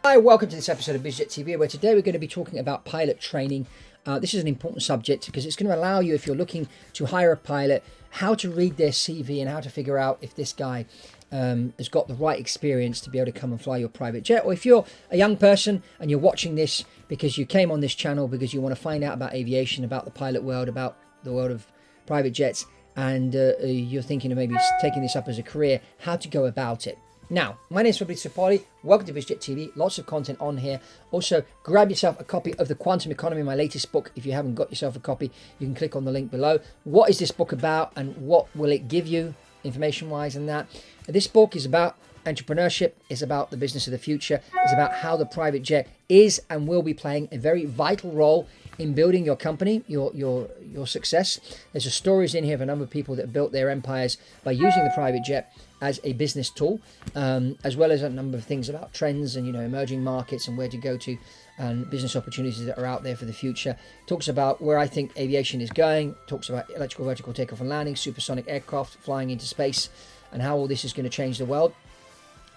Hi, welcome to this episode of BizJet TV, where today we're going to be talking about pilot training. This is an important subject because it's going to allow you, if you're looking to hire a pilot, how to read their CV and how to figure out if this guy has got the right experience to be able to come and fly your private jet. Or if you're a young person and you're watching this because you came on this channel because you want to find out about aviation, about the pilot world, about the world of private jets, and you're thinking of maybe taking this up as a career, how to go about it. Now, my name is Fabrizio Poli. Welcome to BizJet TV. Lots of content on here. Also, grab yourself a copy of The Quantum Economy, my latest book. If you haven't got yourself a copy, you can click on the link below. What is this book about and what will it give you information-wise and that? This book is about entrepreneurship. It's about the business of the future. It's about how the private jet is and will be playing a very vital role in building your company, your success. There's stories in here of a number of people that built their empires by using the private jet as a business tool, as well as a number of things about trends and emerging markets and where to go to and business opportunities that are out there for the future. Talks about where I think aviation is going. Talks about electrical vertical takeoff and landing, supersonic aircraft flying into space, and how all this is going to change the world.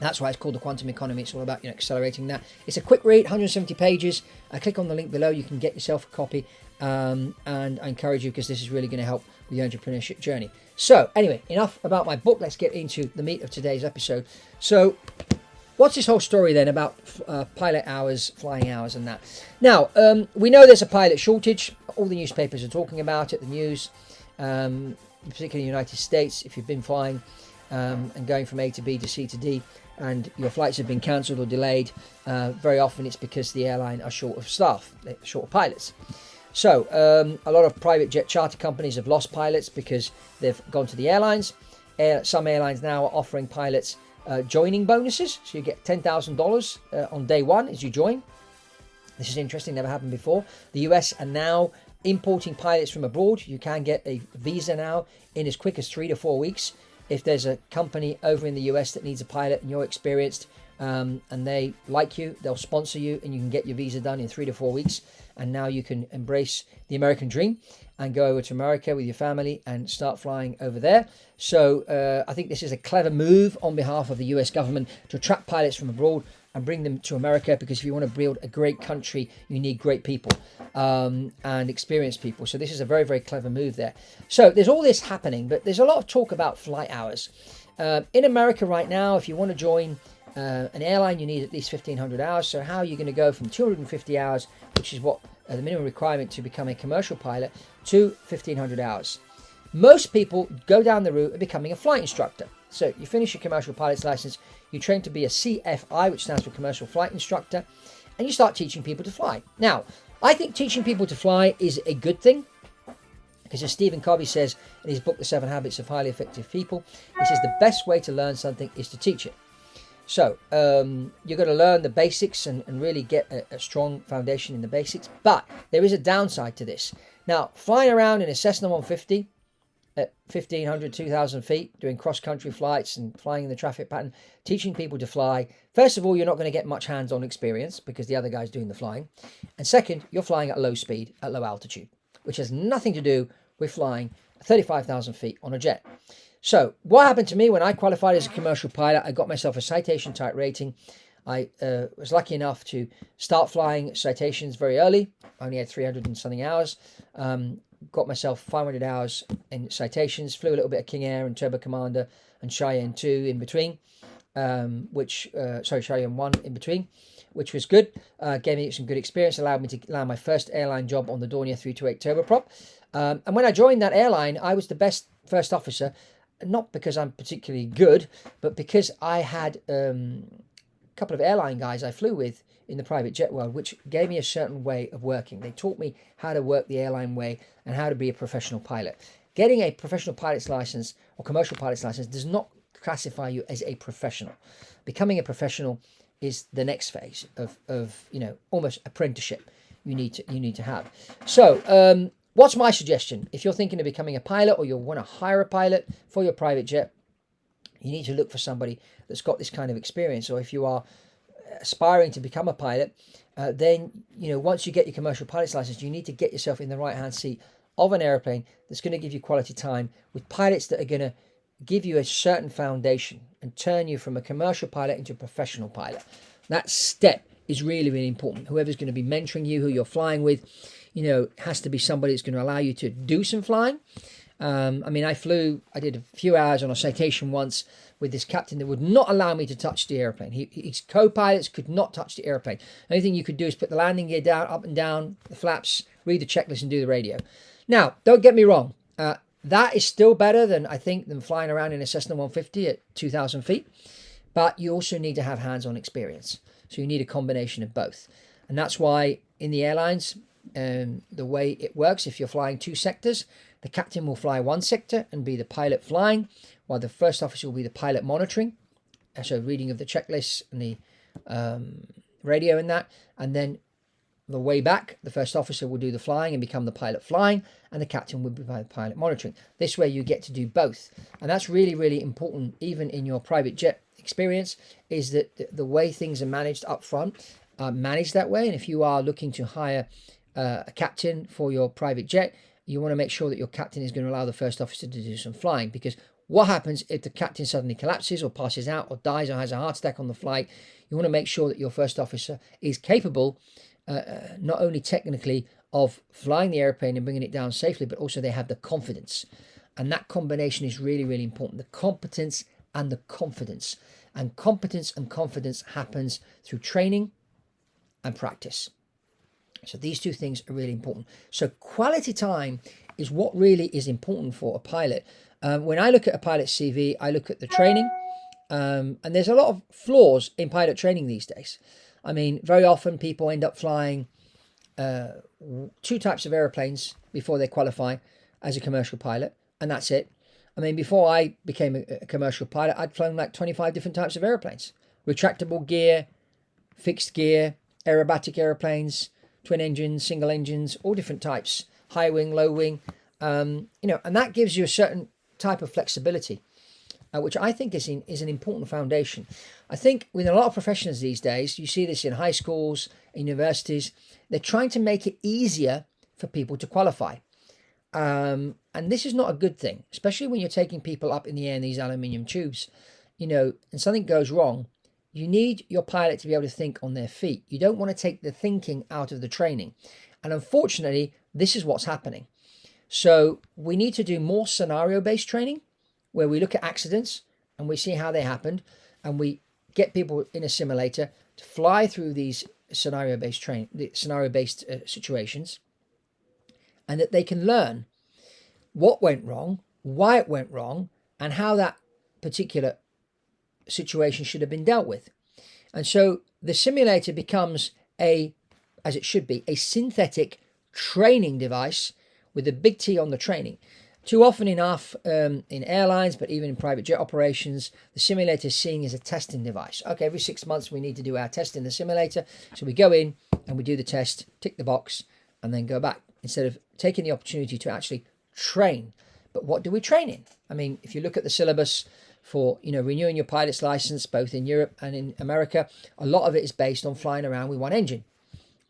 That's why it's called The Quantum Economy. It's all about accelerating that. It's a quick read, 170 pages. Click on the link below. You can get yourself a copy. And I encourage you because this is really going to help with your entrepreneurship journey. So anyway, enough about my book. Let's get into the meat of today's episode. So what's this whole story then about pilot hours, flying hours and that? Now, we know there's a pilot shortage. All the newspapers are talking about it, the news, particularly in the United States. If you've been flying and going from A to B to C to D, and your flights have been cancelled or delayed, very often it's because the airline are short of staff, they're short of pilots. So a lot of private jet charter companies have lost pilots because they've gone to the airlines. Some airlines now are offering pilots joining bonuses, so you get $10,000 on day one as you join. This is interesting, never happened before. The US are now importing pilots from abroad. You can get a visa now in as quick as 3 to 4 weeks. If there's a company over in the US that needs a pilot and you're experienced and they like you, they'll sponsor you and you can get your visa done in 3 to 4 weeks. And now you can embrace the American dream and go over to America with your family and start flying over there. So I think this is a clever move on behalf of the US government to attract pilots from abroad and bring them to America, because if you want to build a great country, you need great people and experienced people. So this is a very, very clever move there. So there's all this happening, but there's a lot of talk about flight hours. In America right now, if you want to join an airline, you need at least 1,500 hours. So how are you going to go from 250 hours, which is what the minimum requirement to become a commercial pilot, to 1,500 hours? Most people go down the route of becoming a flight instructor. So you finish your commercial pilot's license, you train to be a CFI, which stands for commercial flight instructor, and you start teaching people to fly. Now, I think teaching people to fly is a good thing, because as Stephen Covey says in his book, The 7 Habits of Highly Effective People, he says the best way to learn something is to teach it. So you're going to learn the basics and really get a strong foundation in the basics, but there is a downside to this. Now, flying around in a Cessna 150 at 1,500, 2,000 feet, doing cross-country flights and flying in the traffic pattern, teaching people to fly. First of all, you're not going to get much hands-on experience because the other guy's doing the flying. And second, you're flying at low speed, at low altitude, which has nothing to do with flying 35,000 feet on a jet. So what happened to me when I qualified as a commercial pilot? I got myself a citation type rating. I was lucky enough to start flying citations very early. I only had 300 and something hours. Got myself 500 hours in citations, flew a little bit of King Air and Turbo Commander and Cheyenne 2 in between, Cheyenne 1 in between, which was good. Gave me some good experience, allowed me to land my first airline job on the Dornier 328 turboprop. And when I joined that airline, I was the best first officer, not because I'm particularly good, but because I had a couple of airline guys I flew with in the private jet world, which gave me a certain way of working. They taught me how to work the airline way and how to be a professional pilot. Getting a professional pilot's license or commercial pilot's license does not classify you as a professional. Becoming a professional is the next phase of almost apprenticeship you need to have. So what's my suggestion? If you're thinking of becoming a pilot or you want to hire a pilot for your private jet, you need to look for somebody that's got this kind of experience. Or if you are aspiring to become a pilot, then once you get your commercial pilot's license, you need to get yourself in the right hand seat of an airplane that's going to give you quality time with pilots that are going to give you a certain foundation and turn you from a commercial pilot into a professional pilot. That step is really, really important. Whoever's going to be mentoring you, who you're flying with, has to be somebody that's going to allow you to do some flying. I did a few hours on a citation once with this captain that would not allow me to touch the airplane. His co-pilots could not touch the airplane. The only thing you could do is put the landing gear down, up and down, the flaps, read the checklist and do the radio. Now, don't get me wrong. That is still better than flying around in a Cessna 150 at 2,000 feet. But you also need to have hands-on experience. So you need a combination of both. And that's why in the airlines, the way it works, if you're flying 2 sectors, the captain will fly 1 sector and be the pilot flying, while the first officer will be the pilot monitoring. So reading of the checklists and the radio and that. And then the way back, the first officer will do the flying and become the pilot flying, and the captain will be the pilot monitoring. This way you get to do both. And that's really, really important, even in your private jet experience, is that the way things are managed up front are managed that way. And if you are looking to hire a captain for your private jet, you want to make sure that your captain is going to allow the first officer to do some flying, because what happens if the captain suddenly collapses or passes out or dies or has a heart attack on the flight? You want to make sure that your first officer is capable, not only technically of flying the airplane and bringing it down safely, but also they have the confidence. And that combination is really, really important. The competence and the confidence. And competence and confidence happens through training and practice. So these two things are really important. So quality time is what really is important for a pilot. When I look at a pilot's CV, I look at the training. And there's a lot of flaws in pilot training these days. I mean, very often people end up flying 2 types of airplanes before they qualify as a commercial pilot, and that's it. I mean, before I became a commercial pilot, I'd flown like 25 different types of airplanes. Retractable gear, fixed gear, aerobatic airplanes, twin engines, single engines, all different types, high wing, low wing, and that gives you a certain type of flexibility, which I think is an important foundation. I think with a lot of professionals these days, you see this in high schools, universities, they're trying to make it easier for people to qualify. And this is not a good thing, especially when you're taking people up in the air in these aluminium tubes, and something goes wrong. You need your pilot to be able to think on their feet. You don't want to take the thinking out of the training. And unfortunately, this is what's happening. So we need to do more scenario-based training, where we look at accidents and we see how they happened, and we get people in a simulator to fly through these scenario-based situations, and that they can learn what went wrong, why it went wrong, and how that particular situation should have been dealt with. And so the simulator becomes as it should be, a synthetic training device with a big T on the training. Too often enough in airlines, but even in private jet operations, the simulator is seen as a testing device. Okay, every 6 months we need to do our test in the simulator. So we go in and we do the test, tick the box, and then go back, instead of taking the opportunity to actually train. But what do we train in? I mean, if you look at the syllabus for renewing your pilot's license, both in Europe and in America, a lot of it is based on flying around with one engine,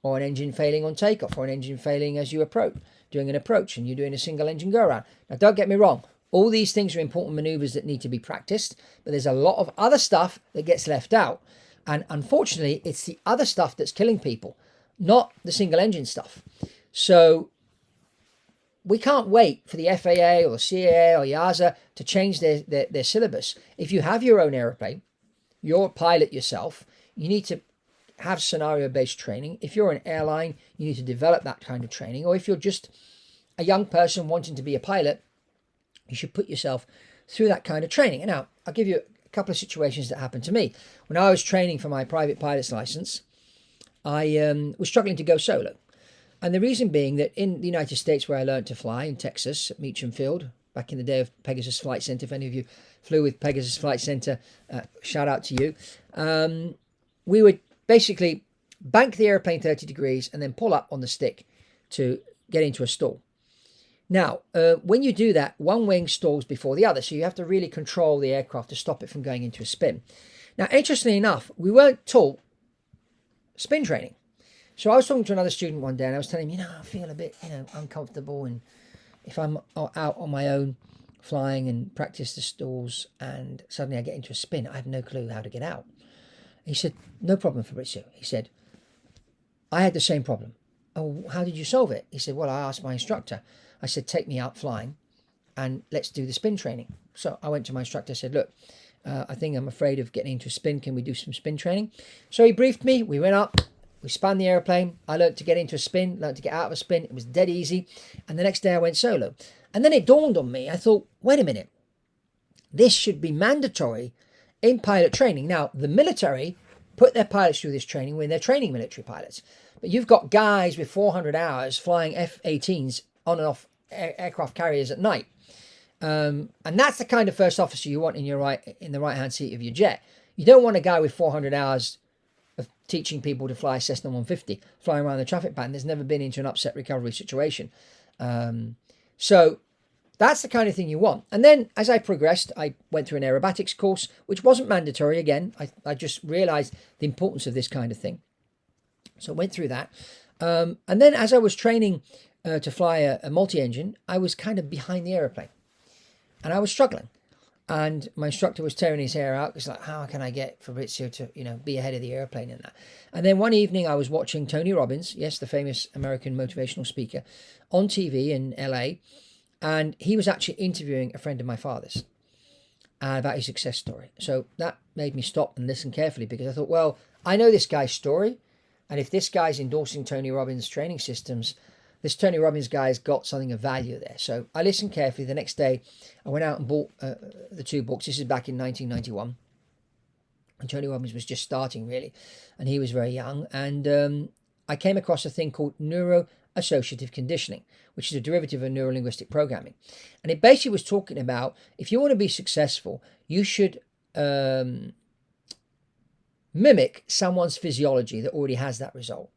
or an engine failing on takeoff, or an engine failing as you approach, doing an approach, and you're doing a single engine go around. Now, don't get me wrong, all these things are important maneuvers that need to be practiced, but there's a lot of other stuff that gets left out. And unfortunately, it's the other stuff that's killing people, not the single engine stuff. So we can't wait for the FAA or the CAA or EASA to change their syllabus. If you have your own airplane, you're a pilot yourself, you need to have scenario-based training. If you're an airline, you need to develop that kind of training. Or if you're just a young person wanting to be a pilot, you should put yourself through that kind of training. And now, I'll give you a couple of situations that happened to me. When I was training for my private pilot's license, I was struggling to go solo. And the reason being that in the United States, where I learned to fly, in Texas, at Meacham Field, back in the day of Pegasus Flight Center, if any of you flew with Pegasus Flight Center, shout out to you. We would basically bank the airplane 30 degrees and then pull up on the stick to get into a stall. Now, when you do that, one wing stalls before the other, so you have to really control the aircraft to stop it from going into a spin. Now, interestingly enough, we weren't taught spin training. So I was talking to another student one day, and I was telling him, I feel a bit, uncomfortable, and if I'm out on my own flying and practice the stalls, and suddenly I get into a spin, I have no clue how to get out. He said, no problem, Fabrizio. He said, I had the same problem. Oh, how did you solve it? He said, well, I asked my instructor. I said, take me out flying and let's do the spin training. So I went to my instructor, I said, look, I think I'm afraid of getting into a spin. Can we do some spin training? So he briefed me. We went up. We spun the airplane. I learned to get into a spin, learned to get out of a spin. It was dead easy. And the next day I went solo. And then it dawned on me. I thought, wait a minute. This should be mandatory in pilot training. Now, the military put their pilots through this training when they're training military pilots. But you've got guys with 400 hours flying F-18s on and off aircraft carriers at night. And that's the kind of first officer you want in the right-hand seat of your jet. You don't want a guy with 400 hours of teaching people to fly Cessna 150, flying around the traffic pattern. There's never been into an upset recovery situation. So that's the kind of thing you want. And then as I progressed, I went through an aerobatics course, which wasn't mandatory. Again, I just realized the importance of this kind of thing. So I went through that. And then as I was training to fly a multi-engine, I was kind of behind the aeroplane. And I was struggling. And my instructor was tearing his hair out. It's like, how can I get Fabrizio to, be ahead of the airplane in that? And then one evening I was watching Tony Robbins, yes, the famous American motivational speaker, on TV in LA. And he was actually interviewing a friend of my father's about his success story. So that made me stop and listen carefully, because I thought, well, I know this guy's story. And if this guy's endorsing Tony Robbins' training systems, this Tony Robbins guy's got something of value there. So I listened carefully. The next day, I went out and bought the two books. This is back in 1991. And Tony Robbins was just starting, really. And he was very young. And I came across a thing called neuro-associative conditioning, which is a derivative of neuro-linguistic programming. And it basically was talking about, if you want to be successful, you should mimic someone's physiology that already has that result.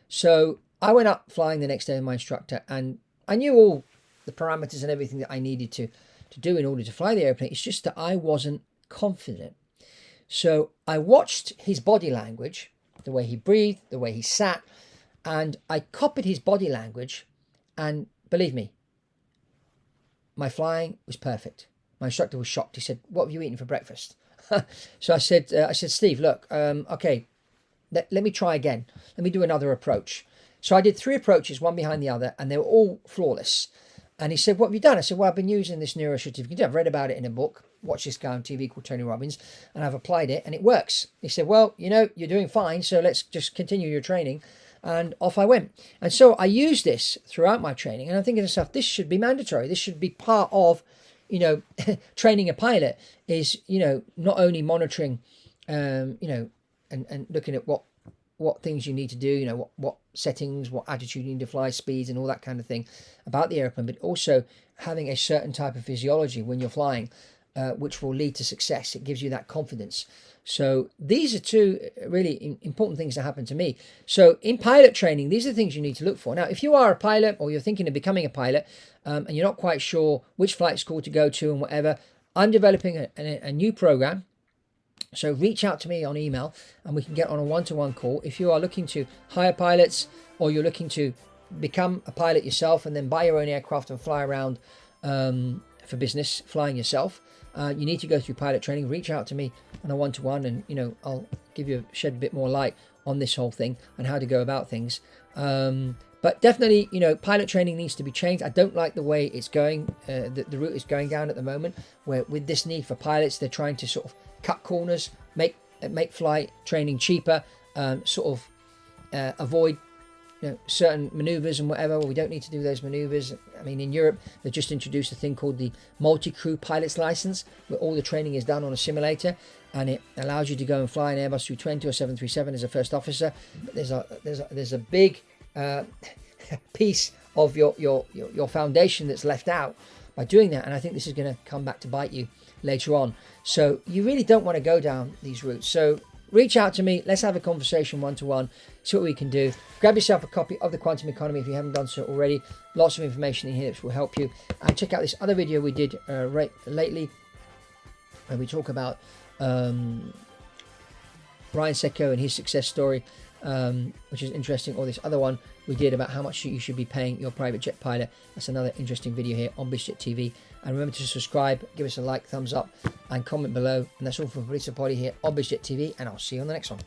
So I went up flying the next day with my instructor, and I knew all the parameters and everything that I needed to do in order to fly the airplane. It's just that I wasn't confident. So I watched his body language, the way he breathed, the way he sat, and I copied his body language, and believe me, my flying was perfect. My instructor was shocked. He said, "What have you eaten for breakfast?" So I said, "Steve, look, okay, let me try again. Let me do another approach." So I did 3 approaches, one behind the other, and they were all flawless. And he said, "What have you done?" I said, "Well, I've been using this neuro-associative conditioning. I've read about it in a book, watched this guy on TV called Tony Robbins, and I've applied it, and it works." He said, "Well, you're doing fine, so let's just continue your training." And off I went. And so I used this throughout my training, and I'm thinking to myself, this should be mandatory. This should be part of, training a pilot is, not only monitoring, and looking at what things you need to do, what settings, what attitude you need to fly, speeds and all that kind of thing about the airplane, but also having a certain type of physiology when you're flying, which will lead to success. It gives you that confidence. So these are 2 really important things that happen to me. So in pilot training, these are the things you need to look for. Now, if you are a pilot or you're thinking of becoming a pilot, and you're not quite sure which flight school to go to and whatever, I'm developing a new program. So reach out to me on email and we can get on a one-to-one call. If you are looking to hire pilots, or you're looking to become a pilot yourself and then buy your own aircraft and fly around for business, flying yourself, you need to go through pilot training. Reach out to me on a one-to-one, and I'll shed a bit more light on this whole thing and how to go about things. But definitely, pilot training needs to be changed. I don't like the way it's going, the route is going down at the moment, where with this need for pilots, they're trying to sort of cut corners, make flight training cheaper, avoid certain maneuvers and whatever. Well, we don't need to do those maneuvers. I mean, in Europe, they just introduced a thing called the multi-crew pilot's license, where all the training is done on a simulator, and it allows you to go and fly an Airbus 320 or 737 as a first officer. But there's a big piece of your foundation that's left out by doing that, and I think this is going to come back to bite you later on. So you really don't want to go down these routes. So reach out to me. Let's have a conversation one-to-one. See what we can do. Grab yourself a copy of The Quantum Economy if you haven't done so already. Lots of information in here which will help you. And check out this other video we did lately, where we talk about Ryan Secco and his success story, which is interesting. Or this other one we did about how much you should be paying your private jet pilot. That's another interesting video here on BizJet TV. And remember to subscribe, give us a like, thumbs up, and comment below. And that's all from Poli here on BizJet TV, and I'll see you on the next one.